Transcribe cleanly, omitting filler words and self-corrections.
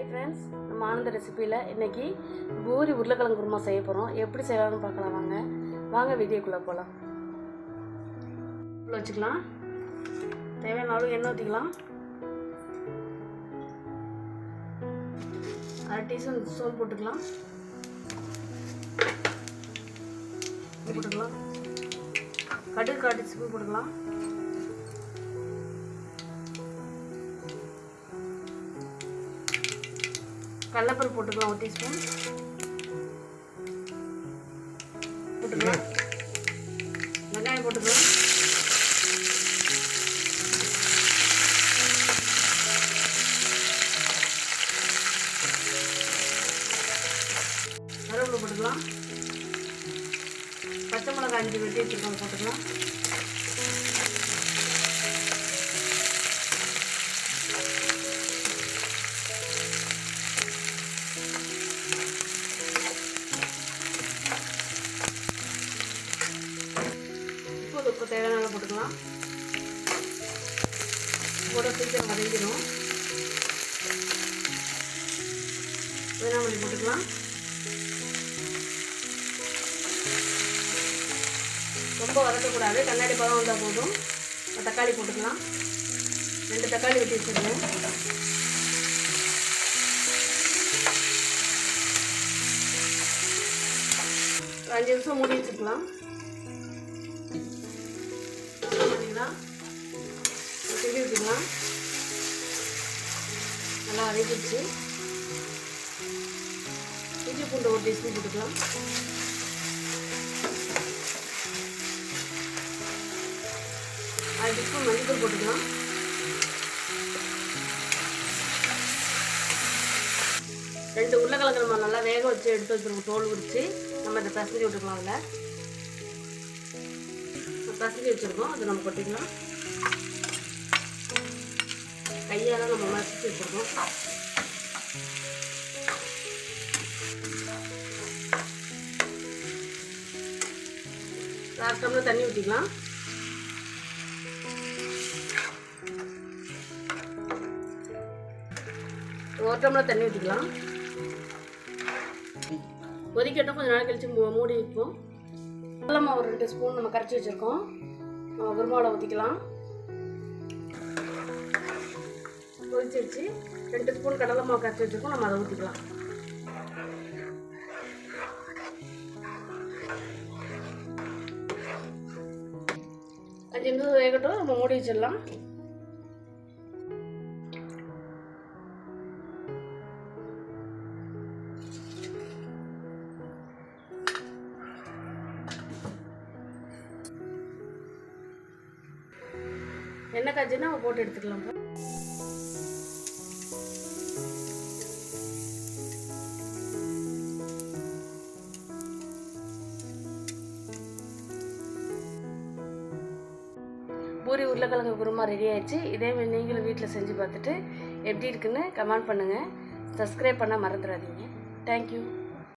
Friends, நம்ம ஆனந்த ரெசிபியில் இன்றைக்கி பூரி உருளைக்கிழங்கு குருமா செய்ய போகிறோம். எப்படி செய்யலாம்னு பார்க்கலாம். வாங்க வீடியோக்குள்ளே போகலாம். உள்ள வச்சுக்கலாம். தேவையான அளவு எண்ணெய் ஊற்றிக்கலாம். 1/2 டீஸ்பூன் சோம்பு போட்டுக்கலாம். கடுகு 1/4 டீஸ்பூன் போட்டுக்கலாம். கடலைப்பருப்பு போட்டுக்கலாம் 1 டீஸ்பூன் போட்டுக்கலாம். வெங்காயம் போட்டுக்கலாம். கருவேப்பிலை போட்டுக்கலாம். பச்சை மிளகாய் 5 வெட்டி வச்சுருக்கோம், போட்டுக்கலாம். உப்பு தேவையான அளவு போட்டுக்கலாம். போட சீக்கிரம் வதங்கிடும். வேணாமல்லி போட்டுக்கலாம். ரொம்ப வதக்கக்கூடாது, கண்ணாடி பழம் வந்தால் போதும். தக்காளி போட்டுக்கலாம். 2 தக்காளி வெட்டி வச்சுருக்கேன். ஒரு 5 நிமிஷம் மூடி வச்சுக்கலாம். திருப்பி விட்டுக்கலாம். நல்லா வதக்கிடுச்சு. இஞ்சி பூண்டு 1 டீஸ்பூன் போட்டுக்கலாம். அரை டீஸ்பூன் மஞ்சள் போட்டுக்கலாம். ரெண்டு உருளைக்கிழங்கு நம்ம நல்லா வேக வச்சு எடுத்து வச்சுருக்கோம். தோல் உரித்து நம்ம இதை பசஞ்சு விட்டுக்கலாம். அதில் பசஞ்சு வச்சுருக்கோம், அதை நம்ம கொட்டிக்கலாம். கையால் நம்ம மசிச்சு வச்சுருக்கோம். லாஸ்ட் டம்ளர் தண்ணி ஊற்றிக்கலாம். ஒரு டம்ளர் தண்ணி ஊற்றிக்கலாம். கொதிக்கட்டும். கொஞ்சம் நாள் கழிச்சு மூடி வைப்போம். கடலை மாவு 2 ஸ்பூன் நம்ம கரைச்சி வச்சுருக்கோம். நம்ம குருமாவில் ஊற்றிக்கலாம். கொதிச்சிருச்சு. 2 ஸ்பூன் கடலை மாவு கரைச்சி வச்சுருக்கோம். நம்ம அதை ஊற்றிக்கலாம். அஞ்சு நிமிஷம் வேகட்டும். நம்ம மூடி வச்சிடலாம். எண்ணெய் காய்ச்சினா நம்ம போட்டு எடுத்துக்கலாம். பூரி உருளைக்கிழங்கு குருமா ரெடி ஆயிடுச்சு. இதே நீங்களும் வீட்டில் செஞ்சு பார்த்துட்டு எப்படி இருக்குன்னு கமெண்ட் பண்ணுங்கள். சப்ஸ்கிரைப் பண்ண மறந்துடாதீங்க. தேங்க்யூ.